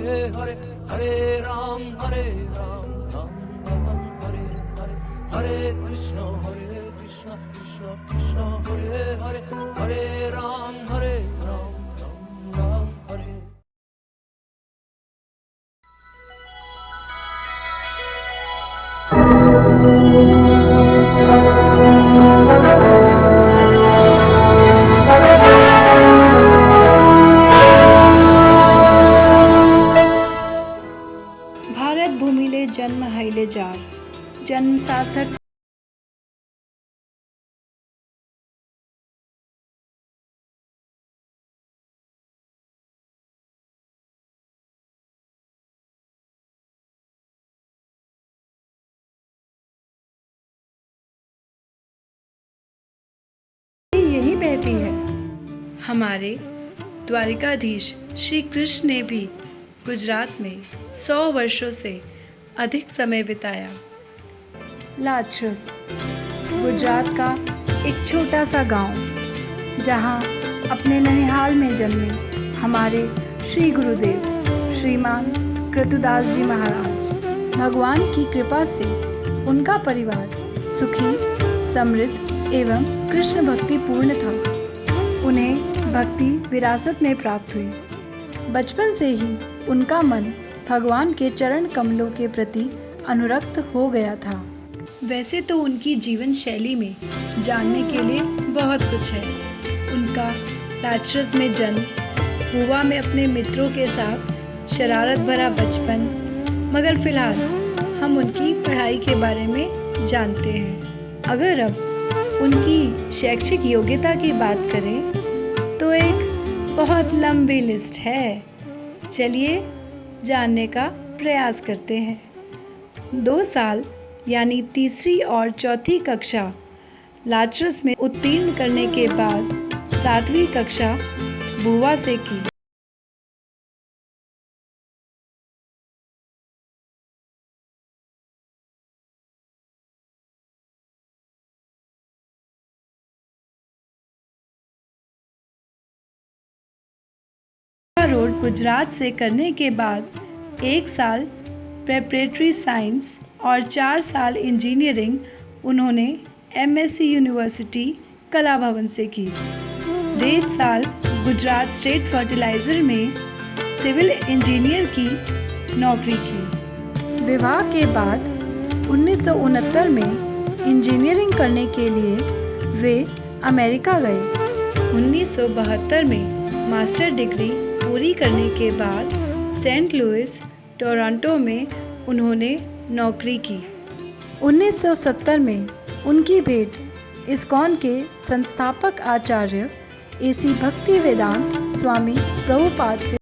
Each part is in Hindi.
हरे हरे राम राम राम हरे हरे हरे कृष्ण कृष्ण कृष्ण हरे हरे हरे राम राम राम हरे। भारत भूमिले जन्म हैले जार जन्म सार्थक यही बहती है। हमारे द्वारिकाधीश श्री कृष्ण ने भी गुजरात में 100 वर्षों से अधिक समय बिताया। लाचरस गुजरात का एक छोटा सा गांव, जहां अपने ननिहाल में जन्मे हमारे श्री गुरुदेव श्रीमान कृतुदास जी महाराज। भगवान की कृपा से उनका परिवार सुखी, समृद्ध एवं कृष्ण भक्ति पूर्ण था। उन्हें भक्ति विरासत में प्राप्त हुई। बचपन से ही उनका मन भगवान के चरण कमलों के प्रति अनुरक्त हो गया था। वैसे तो उनकी जीवन शैली में जानने के लिए बहुत कुछ है। उनका लाचरस में जन्म, गोवा में अपने मित्रों के साथ शरारत भरा बचपन, मगर फिलहाल हम उनकी पढ़ाई के बारे में जानते हैं। अगर अब उनकी शैक्षिक योग्यता की बात करें तो एक बहुत लंबी लिस्ट है। चलिए जानने का प्रयास करते हैं। 2 साल यानी तीसरी और चौथी कक्षा लाचरस में उत्तीर्ण करने के बाद 7वीं कक्षा गोवा से की। रोड गुजरात से करने के बाद 1 साल प्रेपरेटरी साइंस और 4 साल इंजीनियरिंग उन्होंने MSc यूनिवर्सिटी कला भवन से की। 1.5 साल गुजरात स्टेट फर्टिलाइज़र में सिविल इंजीनियर की नौकरी की। विवाह के बाद 1969 में इंजीनियरिंग करने के लिए वे अमेरिका गए। 1972 में मास्टर डिग्री पूरी करने के बाद सेंट लुइस, टोरंटो में उन्होंने नौकरी की। 1970 में उनकी भेंट इस्कॉन के संस्थापक आचार्य AC भक्ति वेदांत स्वामी प्रभुपाद से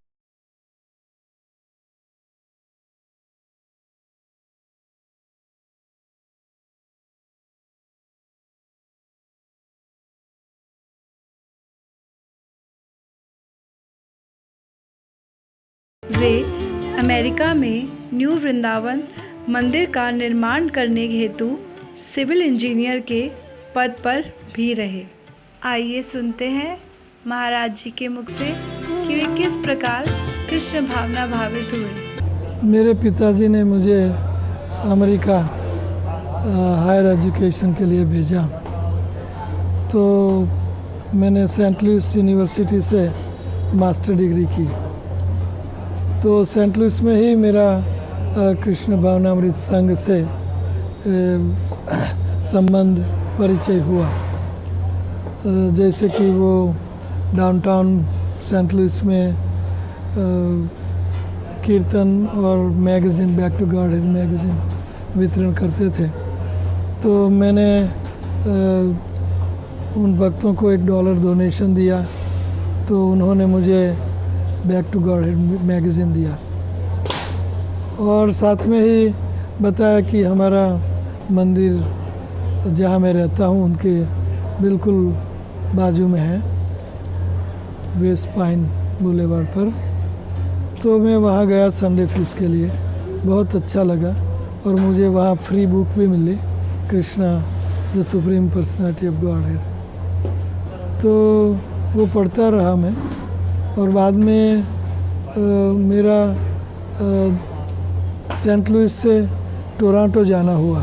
वे अमेरिका में न्यू वृंदावन मंदिर का निर्माण करने हेतु सिविल इंजीनियर के पद पर भी रहे। आइए सुनते हैं महाराज जी के मुख से कि वे किस प्रकार कृष्ण भावना भावित हुए। मेरे पिताजी ने मुझे अमेरिका हायर एजुकेशन के लिए भेजा, तो मैंने सेंट लुइस यूनिवर्सिटी से मास्टर डिग्री की। तो सेंट लुइस में ही मेरा कृष्ण भावनामृत संघ से संबंध परिचय हुआ। जैसे कि वो डाउनटाउन सेंट लुइस में कीर्तन और magazine Back to Godhead magazine वितरण करते थे, तो मैंने उन भक्तों को $1 डोनेशन दिया, तो उन्होंने मुझे बैक टू गॉडहेड मैगज़ीन दिया और साथ में ही बताया कि हमारा मंदिर जहाँ मैं रहता हूँ उनके बिल्कुल बाजू में है, वेस्ट पाइन बुलेवार्ड पर। तो मैं वहाँ गया संडे फीस के लिए, बहुत अच्छा लगा और मुझे वहाँ फ्री बुक भी मिली, Krishna the supreme personality of godhead. तो वो पढ़ता रहा मैं और बाद में मेरा सेंट लुइस से टोरंटो जाना हुआ।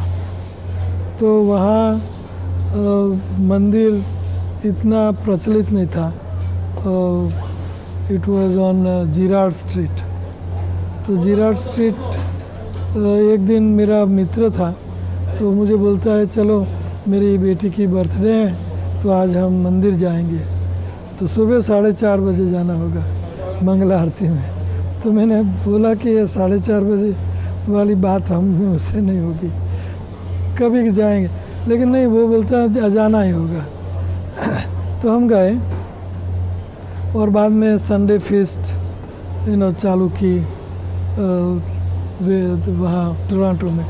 तो वहाँ मंदिर इतना प्रचलित नहीं था। It was on Gerrard street. तो जिरार्ड स्ट्रीट एक दिन मेरा मित्र था, तो मुझे बोलता है चलो मेरी बेटी की बर्थडे है तो आज हम मंदिर जाएंगे। तो सुबह 4:30 बजे जाना होगा मंगला आरती में। तो मैंने बोला कि ये 4:30 बजे वाली बात हम मुझसे नहीं होगी, कभी जाएंगे। लेकिन नहीं, वो बोलता है जाना ही होगा। तो हम गए और बाद में संडे फीस्ट चालू की वहाँ टोरंटो में।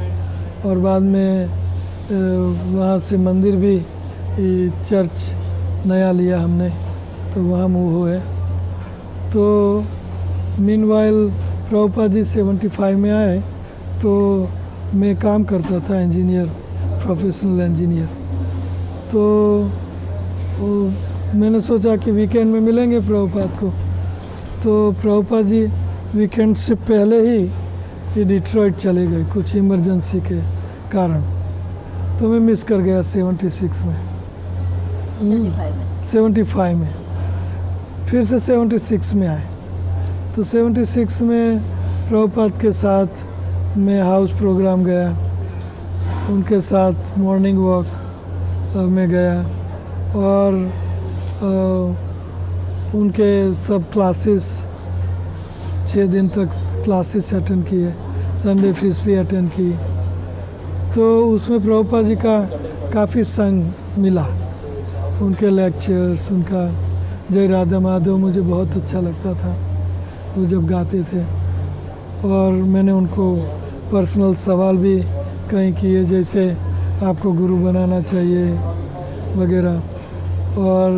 और बाद में वहाँ से मंदिर भी चर्च नया लिया हमने, तो वहाँ मूव हुए। तो मीनवाइल प्रभुपाद जी 75 में आए, तो मैं काम करता था इंजीनियर, प्रोफेशनल इंजीनियर। तो मैंने सोचा कि वीकेंड में मिलेंगे प्रभुपाद को। तो प्रभुपाद जी वीकेंड से पहले ही डिट्रॉइट चले गए कुछ इमरजेंसी के कारण। तो मैं मिस कर गया 76 में, 75 में। फिर से 76 में आए। तो 76 में प्रभुपाद के साथ मैं हाउस प्रोग्राम गया, उनके साथ मॉर्निंग वॉक में गया और उनके सब क्लासेस 6 दिन तक क्लासेस अटेंड किए, संडे फीस भी अटेंड की। तो उसमें प्रभुपाद जी का काफ़ी संग मिला, उनके लेक्चर्स, उनका जय राधा माधव मुझे बहुत अच्छा लगता था वो जब गाते थे। और मैंने उनको पर्सनल सवाल भी कई किए, जैसे आपको गुरु बनाना चाहिए वगैरह। और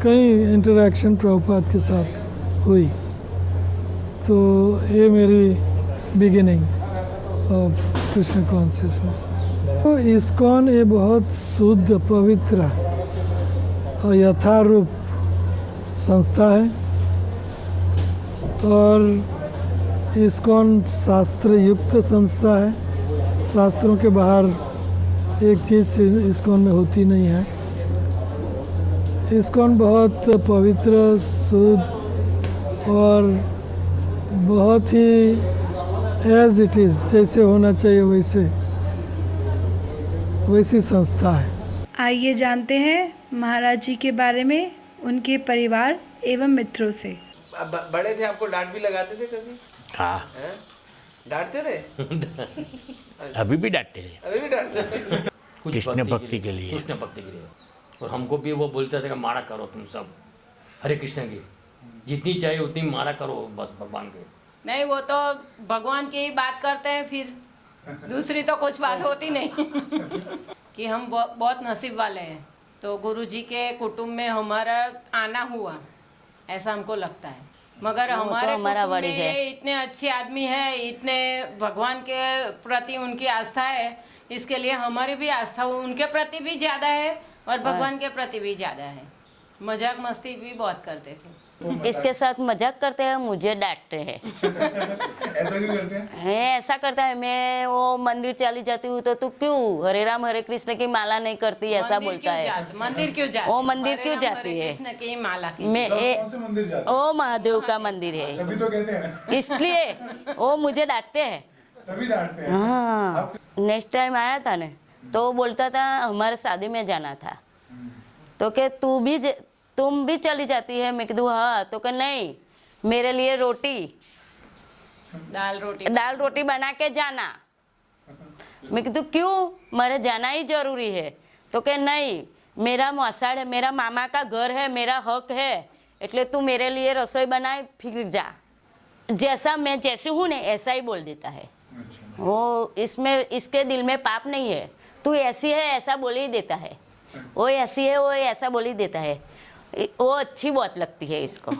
कई इंटरेक्शन प्रभुपाद के साथ हुई। तो ये मेरी बिगिनिंग ऑफ कृष्ण कॉन्शियसनेस। तो इस्कॉन ये बहुत शुद्ध, पवित्र और यथारूप संस्था है। और इस्कॉन शास्त्र युक्त संस्था है। शास्त्रों के बाहर एक चीज़ इस्कॉन में होती नहीं है। इस्कॉन बहुत पवित्र, शुद्ध और बहुत ही एज इट इज़, जैसे होना चाहिए वैसी संस्था है। आइए जानते हैं महाराज जी के बारे में उनके परिवार एवं मित्रों से। बड़े थे, आपको डांट भी लगाते थे कभी? हाँ, हैं? डांटते थे? अभी भी डांटते हैं अभी भी डांटते थे? कृष्ण भक्ति के लिए। कृष्ण भक्ति के लिए। और हमको भी वो बोलते थे कि माला करो तुम सब हरे कृष्ण की, जितनी चाहिए उतनी माला करो बस भगवान के। नहीं, वो तो भगवान की ही बात करते हैं, फिर दूसरी तो कुछ बात होती नहीं। कि हम बहुत नसीब वाले हैं, तो गुरुजी के कुटुंब में हमारा आना हुआ, ऐसा हमको लगता है। मगर हमारे कुटुंब में ये इतने अच्छे आदमी है, इतने भगवान के प्रति उनकी आस्था है, इसके लिए हमारी भी आस्था उनके प्रति भी ज़्यादा है और भगवान के प्रति भी ज़्यादा है। मजाक मस्ती भी बहुत करते थे। इसके साथ मजाक करते हैं, मुझे डांटते हैं। ऐसा क्यों करते हैं? ऐसा करता है, मैं वो मंदिर चली जाती हूँ तो तू क्यों हरे राम हरे कृष्ण की माला नहीं करती, ऐसा बोलता है। मंदिर क्यों जाती? वो मंदिर क्यों जाती है? कृष्ण की माला की। मैं कौन से मंदिर जाते हैं? वो महादेव का मंदिर है, तभी तो कहते हैं। इसलिए वो मुझे डांटते हैं। तभी डांटते हैं। हाँ, नेक्स्ट टाइम आया था ना, तो वो बोलता था हमारे शादी में जाना था, तो क्या तुम भी चली जाती है? मैं कहूँ हाँ। तो क्या नहीं, मेरे लिए दाल रोटी बना के जाना। मैं कहूँ क्यों, मेरे जाना ही जरूरी है। तो क्या नहीं, मेरा मौसाड़ है, मेरा मामा का घर है, मेरा हक है, इसलिए तू मेरे लिए रसोई बनाए फिर जा। जैसा मैं जैसे हूँ ना ऐसा ही बोल देता है वो। इसके दिल में पाप नहीं है, तू ऐसी है ऐसा बोल ही देता है, वो ऐसी है वो ऐसा बोल ही देता है। वो अच्छी बहुत लगती है इसको,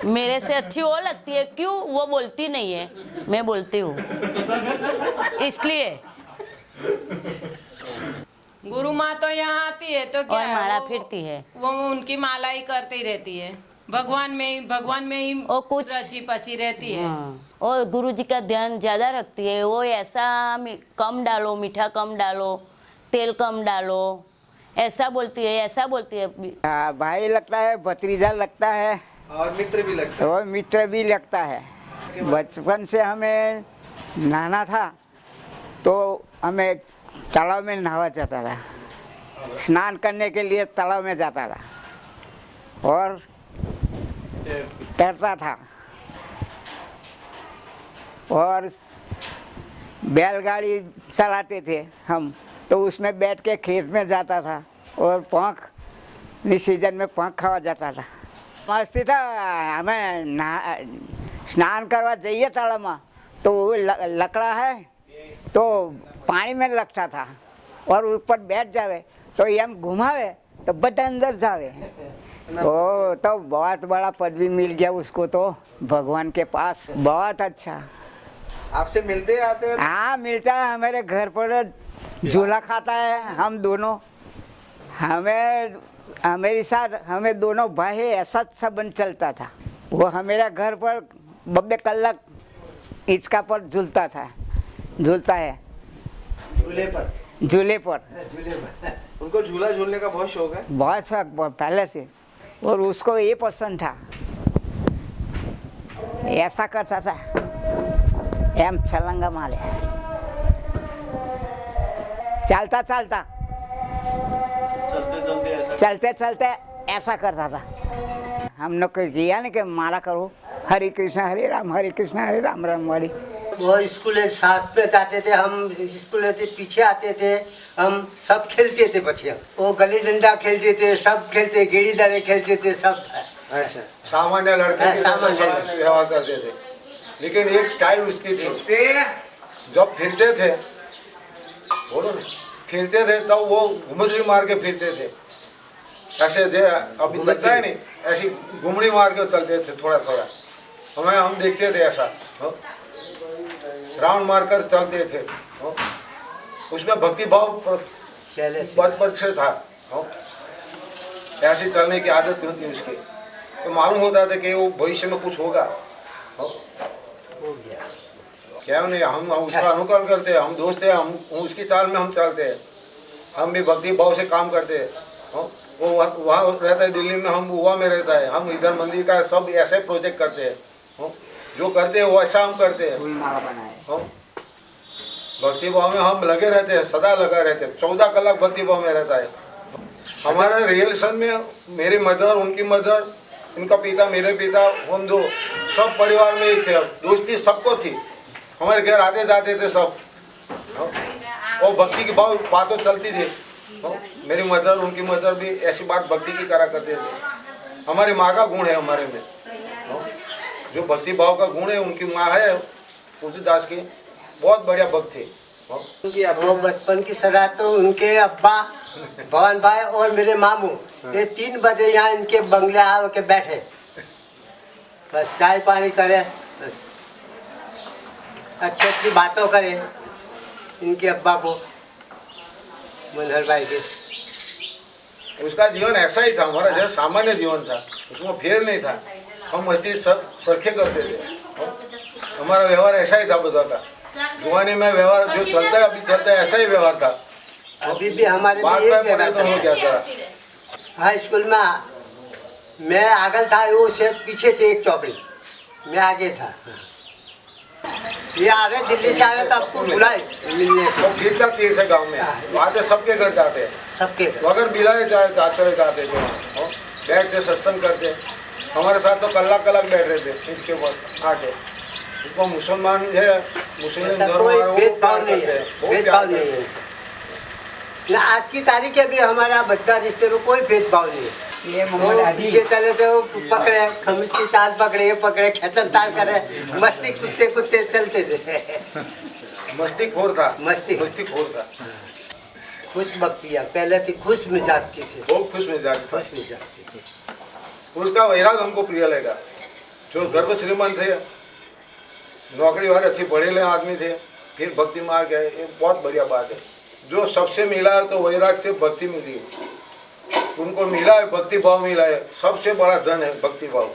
मेरे से अच्छी वो लगती है। क्यों, वो बोलती नहीं है, मैं बोलती हूँ, इसलिए। गुरु माँ तो यहाँ आती है तो क्या और माला फिरती है, वो उनकी माला ही करती रहती है। भगवान में ही और कुछ रची पची रहती है। हाँ, और गुरु जी का ध्यान ज़्यादा रखती है। वो ऐसा कम डालो, मीठा कम डालो, तेल कम डालो, ऐसा बोलती है, ऐसा बोलती है। हाँ, भाई लगता है, भतीजा लगता है और मित्र भी लगता और मित्र भी लगता है। बचपन से हमें नहाना था तो हमें तालाब में नहावा जाता था, स्नान करने के लिए तालाब में जाता था और तैरता था। और बैलगाड़ी चलाते थे हम, तो उसमें बैठ के खेत में जाता था और पंख इस सीजन में पंख खावा जाता था। मस्ती था। हमें स्नान करवा जाइए तालाब में तो वो लकड़ा है तो पानी में लगता था और ऊपर बैठ जावे तो ये हम घुमावे तो बड़ा अंदर जावे। ओ तो बहुत बड़ा पदवी मिल गया उसको तो भगवान के पास। बहुत अच्छा। आपसे मिलते आते हैं? हाँ मिलता है, हमारे घर पर झूला खाता है हम दोनों। हमेरे साथ हमें दोनों भाई ऐसा संबंध चलता था। वो हमारे घर पर 2 कलाक हिचका पर झूलता है। झूले पर उनको झूला झूलने का बहुत शौक है? बहुत शौक, पहले से। और उसको ये पसंद था, ऐसा करता था, एम छलंगा मारे चलते चलते ऐसा करता था। हम लोग को किया नहीं कि मारा करो हरे कृष्ण हरे राम राम वाली। वो स्कूल साथ में जाते थे, हम स्कूल से पीछे आते थे, हम सब खेलते थे बच्चे। वो गली डंडा खेलते थे, सब खेलते, गेड़ी दड़े खेलते थे सब। अच्छा, सामान्य लड़के सामान्य व्यवहार करते थे, लेकिन एक स्टाइल उसकी थी। जब फिरते थे, बोलो ना, फिरते थे तब वो घुमड़ी मार के फिरते थे। ऐसे अभी चलता है नहीं, ऐसी घुमड़ी मार के चलते थे थोड़ा थोड़ा। हम देखते थे ऐसा राउंड मारकर चलते थे। उसमें भक्ति भाव बचपन से था। ऐसी चलने की आदत होती उसकी, तो मालूम होता था कि वो भविष्य में कुछ होगा। क्या नहीं, हम उसका अनुकरण करते हैं, हम दोस्त हैं, हम उसकी चाल में हम चलते हैं। हम भी भक्ति भाव से काम करते हैं। वो वहाँ रहता है दिल्ली में, हम गोवा में रहता है। हम इधर मंदिर का सब ऐसे प्रोजेक्ट करते हैं, जो करते हैं वो ऐसा हम करते हैं। भक्ति भाव में हम लगे रहते हैं, सदा लगा रहते हैं। 14 कलाक भक्ति भाव में रहता है। हमारे रिलेशन में मेरी मदर, उनकी मदर, उनका पिता, मेरे पिता, हम दो सब परिवार में ही थे। दोस्ती सबको थी, हमारे घर आते जाते थे सब। और भक्ति की भाव बातों चलती थी। मेरी मदर, उनकी मदर भी ऐसी बात भक्ति की करा करते थे। हमारी माँ का गुण है हमारे में, जो भक्ति भाव का गुण है। उनकी माँ है तुलसीदास की, बहुत बढ़िया भक्त थे। वो बचपन की सदा तो उनके अब्बा भवन भाई और मेरे मामू ये 3 बजे यहाँ इनके बंगले आके बैठे, बस चाय पानी करे, बस अच्छी बातों करे इनके अब्बा को, मनहर भाई के। उसका जीवन ऐसा ही था, हमारा जैसा सामान्य जीवन था, उसमें फेर नहीं था। हम मस्ती सब सरखे करते थे। हमारा व्यवहार ऐसा ही था बता का। जुआनी में व्यवहार जो चलता है, अभी चलता है, ऐसा ही व्यवहार था। अभी भी हमारे हाई स्कूल में मैं आगे था, वो से पीछे थे एक चौपड़ी, मैं आगे था। ये आगे दिल्ली से आए तो आपको बुलाए मिलने तो फिरता तीर्थ है गाँव में, वहाँ पे सबके घर जाते हैं, सबके अगर मिलाए जाते थे, बैठते सत्संग करते। हमारे साथ तो कलाक बैठ रहे थे इसके ऊपर आके। उसको मुसलमान है, मुस्लिम धर्म, भेदभाव नहीं है, भेदभाव नहीं है ना। आज की तारीख है भी हमारा बद्दा रिश्ते में कोई भेदभाव नहीं है। ये पीछे चले थे, वो पकड़े खमीज की चाल पकड़े, ये पकड़े, खेचन ताल करे, मस्ती कुत्ते चलते थे। मस्ती खोर था, मस्ती खोर था। खुश भक्तिया पहले थी, खुश मिजाज की थी, बहुत खुश मिजाज थी। उसका वैराग हमको प्रिय लगा। जो गर्भ श्रीमंत थे, नौकरी वाले अच्छे पढ़े लिखे आदमी थे, फिर भक्ति में आ गए, ये बहुत बढ़िया बात है। जो सबसे मिला है तो वैराग से भक्ति मिली। उनको मिला है, भक्ति भाव मिला है, सबसे बड़ा धन है भक्ति भाव।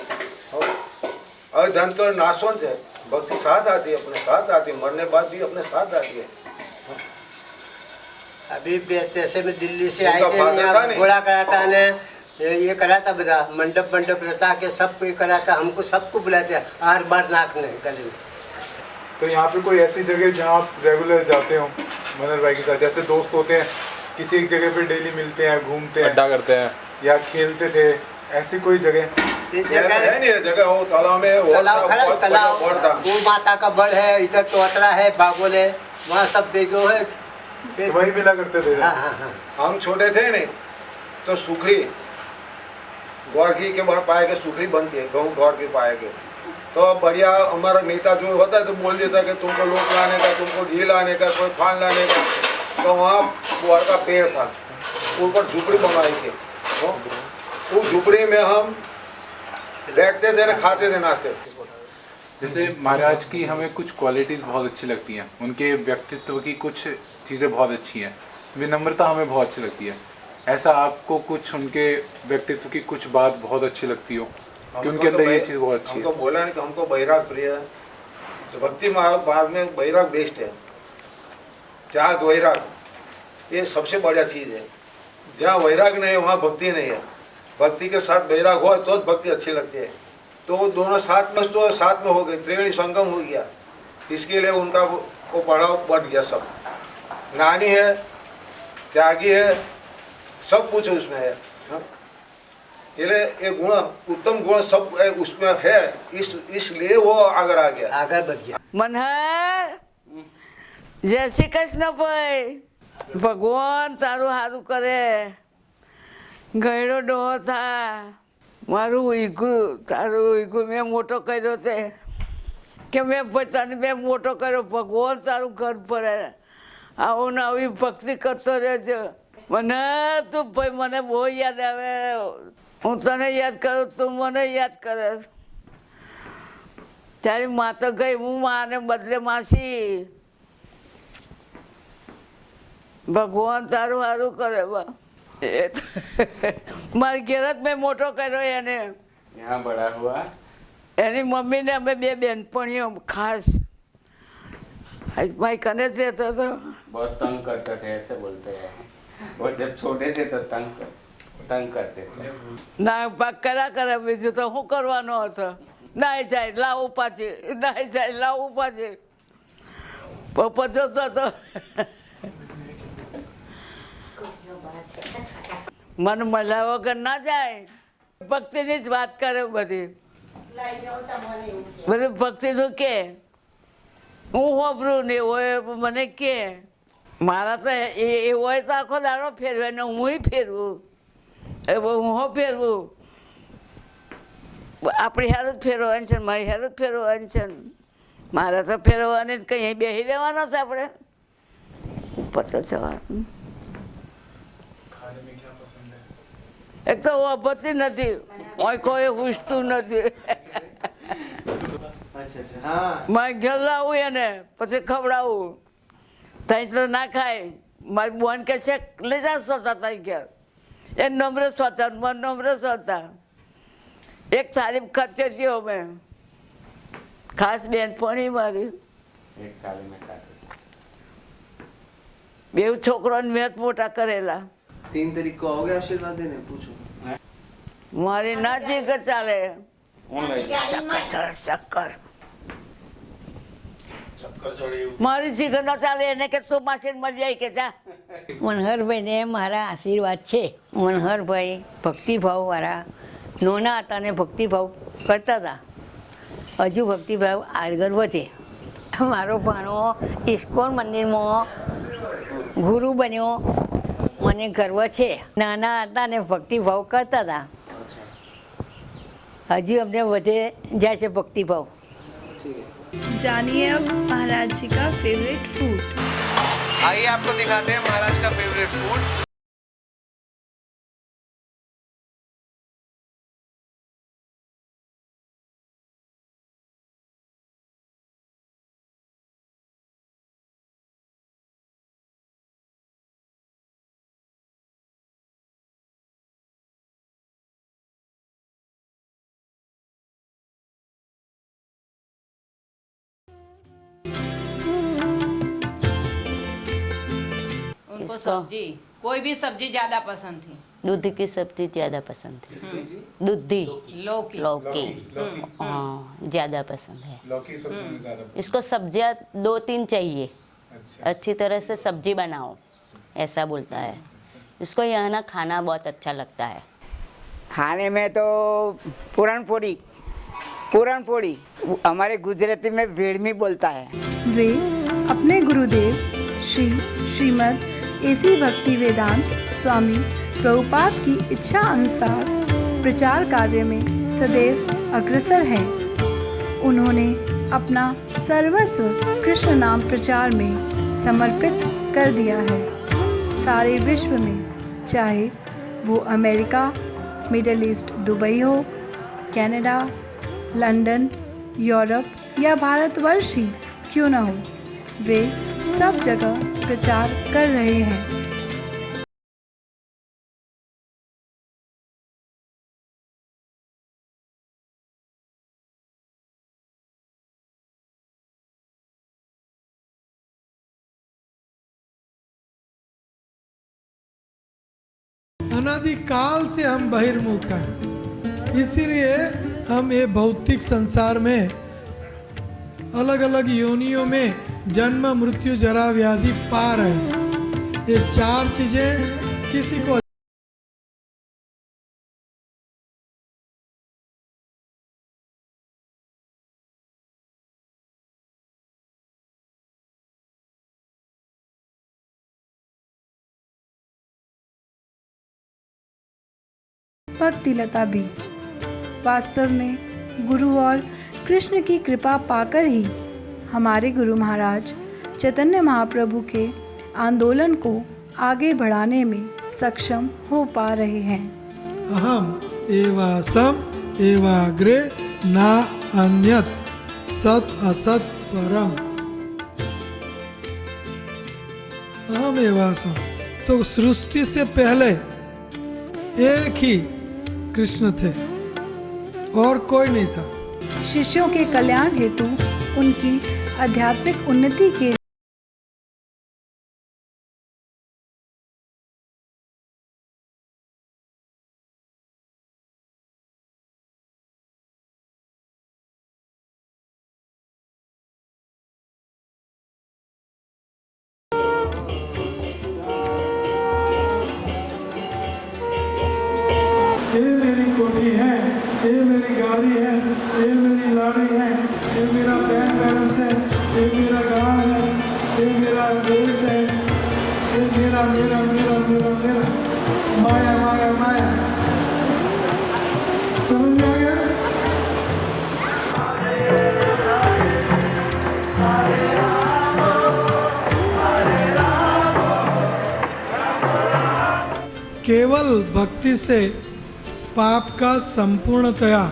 और धन तो नाशवंत है, भक्ति साथ आती है, अपने साथ आती है, मरने बाद भी अपने साथ आती है। अभी जैसे मैं दिल्ली से आई उनका थी, फादर था यहाँ नहीं? घोड़ा कराता ने ये करा था, बता मंडप मंडप रचा के सबको ये करा था, हमको सबको बुलाते आर बार नाकने गले में। तो यहाँ पे कोई ऐसी जगह जहाँ आप रेगुलर जाते हो मनोहर भाई के साथ, जैसे दोस्त होते हैं किसी एक जगह पे डेली मिलते हैं, घूमते हैं, अड्डा करते हैं या खेलते थे, ऐसी कोई जगह? ये जगह है नहीं, ये जगह वो तालाब में, वो तालाब खड़ा है, बहुत तालाब बड़ा था। वो माता का बड़ है, इधर चौतरा है, बागोल है, वहाँ सब देखो है। तो वही मिला करते थे। हाँ हाँ हाँ। हम छोटे थे नहीं तो सुखड़ी गौर घी के बाद पाए के सुखड़ी बनती है, गेहूँ गौर की पाए के, तो बढ़िया हमारा नेता जो होता है तो बोल देता है कि तुमको लोट लाने का, तुमको घी लाने का, कोई फान लाने का। तो वहाँ गुआर का पेड़ था, ऊपर झुपड़ी बनवाई थी, उस झुपड़ी में हम बैठते थे, खाते थे, नाचते थे। जैसे महाराज की हमें कुछ क्वालिटीज़ बहुत अच्छी लगती हैं, उनके व्यक्तित्व की कुछ चीज़ें बहुत अच्छी हैं, विनम्रता हमें बहुत अच्छी लगती है। ऐसा आपको कुछ उनके व्यक्तित्व की कुछ बात बहुत अच्छी लगती हो कि उनके अंदर ये चीज़ बहुत अच्छी है? हमको बोला नहीं कि हमको बैराग प्रिय है, तो भक्ति मार्ग में बैराग बेस्ट है, त्याग वैराग ये सबसे बढ़िया चीज़ है। जहाँ वैराग नहीं है वहाँ भक्ति नहीं है, भक्ति के साथ वैराग हो तो भक्ति अच्छी लगती है। तो वो दोनों साथ में हो गए, त्रिवेणी संगम हो गया, इसके लिए उनका वो पड़ाव बढ़ गया। सब ज्ञानी है, त्यागी है, सब कुछ उसमें है। ये गुण, उत्तम गुण सब उसमें है, इसलिए वो आगे आ गया, आगे बढ़ गया। मनहर जय श्री कृष्ण भाई, ભગવાન તારું સારું કરે. ગયડો ડોહો થા, મારું ઈગું તારું ઈગું મેં મોટો કર્યો છે કે તને મેં મોટો કર્યો. ભગવાન તારું ઘર ભરે, આવું ને આવી ભક્તિ કરતો રહેજો. મને તું ભાઈ મને બહુ યાદ આવે, હું તને યાદ કરું, તું મને યાદ કરે. તારી મા તો ગઈ, હું માને બદલે માસી. ભગવાન તારું સારું કરે. મારી ઘેર જ મેં મોટો કર્યો એને. यहाँ बड़ा हुआ, એની મમ્મીને અમે બે બહેનપણીઓ ખાસ ભાઈ કને જ રહેતો હતો. बहुत तंग करते थे, ऐसे बोलते हैं। वो जब छोटे थे तो तंग करते थे। ના પાક કર્યા કરે, બીજું તો શું કરવાનો હતો. નાઈ જાય લાવું પાછી, નાઈ જાય લાવું પાછી. પપ્પો તો મન મળ્યા વગર ના જાય. ભક્તિની જ વાત કરે બધી, બધી ભક્તિનું કે હું હોબરું ને હોય મને કે. મારા તો એ હોય તો આખો દાડો ફેરવે ને હું ફેરવું, હું ફેરવું. આપણી હાલત ફેરવાની છે, મારી હાલત ફેરવાની છે. મારે તો ફેરવાની જ કંઈ બેસી રહેવાનો છે આપણે ઉપર તો જવાનું. એક તો વાપરતી નથી, કોઈ પૂછતું નથી. મારે ઘેર લાવું એને પછી ખવડાવું, ત્યાં તો ના ખાય. મારી બોન કે છે લઈ જા સોતા ત્યાં ઘેર, એ નમ્ર સોતા, મને નમ્ર સોતા. એક તારીફ ખર્ચે થયો અમે, ખાસ બેનપણી મારી. एक थाली में खाते थे। બે છોકરાને મેં જ મોટા કરેલા. 3 तारीख को आओगे आशीर्वाद देने? पूछो। મારી ના ચીકર ચાલે. મારી ચીકર ના ચાલે, એને કે ચોમાસી મળી જાય કે જા. મનહરભાઈને મારા આશીર્વાદ છે. મનહરભાઈ ભક્તિભાવવાળા નાના હતા ને ભક્તિભાવ કરતા હતા, હજુ ભક્તિભાવ આગળ વધે. મારો ભાણો ઇસ્કોન મંદિરમાં ગુરુ બન્યો, મને ગર્વ છે. નાના હતા ને ભક્તિભાવ કરતા હતા, હજી અમને વધે જાય છે ભક્તિભાવ. जानिए अब महाराज जी का फेवरेट फूड। आइए आपको दिखाते हैं महाराज का फेवरेट फूड। हमको इसको- सब्जी, कोई भी सब्जी ज्यादा पसंद थी। दूध की सब्जी ज़्यादा पसंद थी। दूधी लौकी लौकी हाँ ज़्यादा पसंद है। लौकी सब्जी में ज़्यादा इसको सब्जियाँ 2-3 चाहिए, अच्छी तरह से सब्जी बनाओ, ऐसा बोलता है। इसको यहाँ ना खाना बहुत अच्छा लगता है। खाने में तो पूरन पोड़ी, पूरन पोड़ी हमारे गुजराती में वेड़मी बोलता है। वे अपने गुरुदेव श्रीमद एसी भक्ति वेदांत स्वामी प्रभुपाद की इच्छा अनुसार प्रचार कार्य में सदैव अग्रसर हैं। उन्होंने अपना सर्वस्व कृष्ण नाम प्रचार में समर्पित कर दिया है। सारे विश्व में, चाहे वो अमेरिका, मिडल ईस्ट, दुबई हो, कनाडा, लंदन, यूरोप या भारतवर्ष ही क्यों न हो, वे सब जगह प्रचार कर रहे हैं। अनादिकाल से हम बहिर्मुख हैं, इसीलिए हम ये भौतिक संसार में अलग अलग योनियों में जन्म, मृत्यु, जरा, व्याधि पा रहे हैं। ये 4 चीजें किसी को भक्तिलता बीज वास्तव में गुरु और कृष्ण की कृपा पाकर ही हमारे गुरु महाराज चैतन्य महाप्रभु के आंदोलन को आगे बढ़ाने में सक्षम हो पा रहे हैं। अहम एवासम एवाग्रे ना अन्यत सत असत परम। अहम एवासम, तो सृष्टि से पहले एक ही कृष्ण थे और कोई नहीं था। शिष्यों के कल्याण हेतु उनकी आध्यात्मिक उन्नति के ये मेरी कोठी है, ये मेरी गाड़ी है, ये मेरी लाड़ी है, ये मेरा बैंक बैलेंस है, ये मेरा गांव है, ये मेरा देश है, ये मेरा मेरा मेरा मेरा मेरा माया माया माया। समझ में आ गया? केवल भक्ति से पाप का संपूर्णतया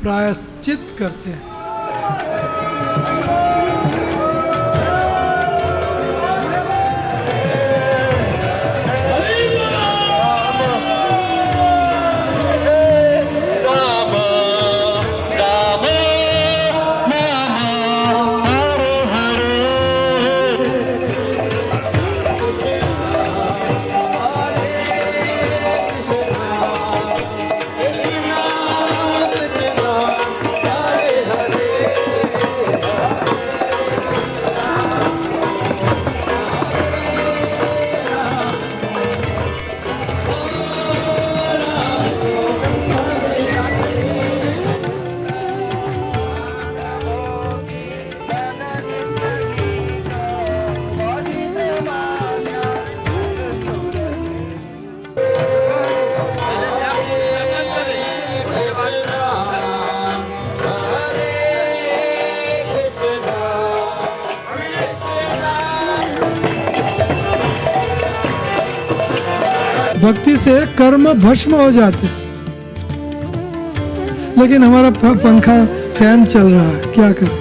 प्रायश्चित करते हैं। भक्ति से कर्म भस्म हो जाते, लेकिन हमारा पंखा फैन चल रहा है, क्या करें?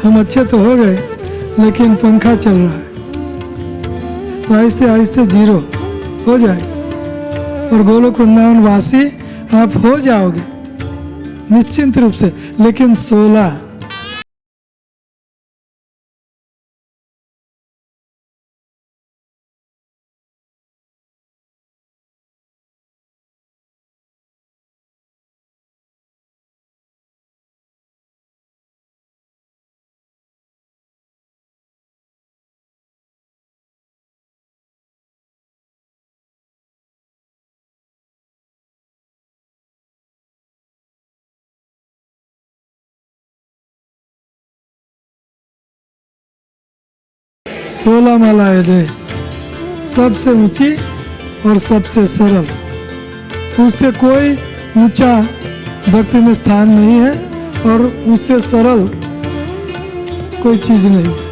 हम अच्छे तो हो गए लेकिन पंखा चल रहा है, तो आहिस्ते आहिस्ते 0 हो जाएगा और गोलोक वृंदावन वासी आप हो जाओगे निश्चिंत रूप से। लेकिन 16 16 मालाएं ले, सबसे ऊंची और सबसे सरल। उससे कोई ऊंचा भक्ति में स्थान नहीं है और उससे सरल कोई चीज नहीं।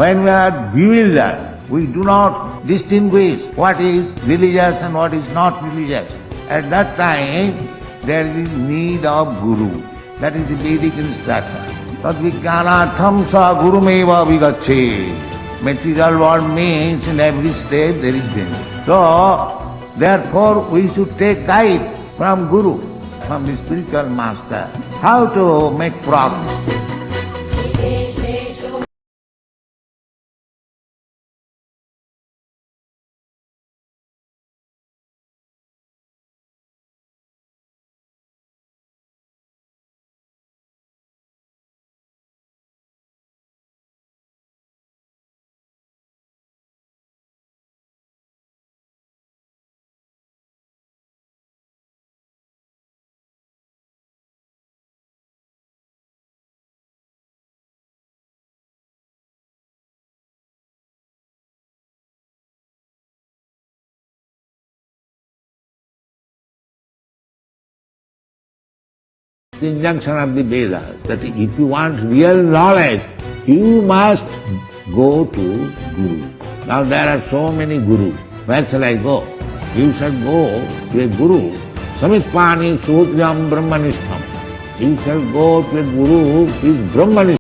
When we are bewildered, we do not distinguish what is religious and what is not religious. At that time, there is need of Guru. That is the Vedic instruction. Tadvijnanatham sa gurumeva vigache. Material world means in every step there is danger. So, therefore, we should take guide from Guru, from the spiritual master, how to make progress. The injunction of the Vedas that if you want real knowledge, you must go to Guru. Now there are so many gurus. Where shall I go? You shall go to a Guru. Samitpani Sudhyam Brahmanishtam. You shall go to a Guru who is Brahmanishtam.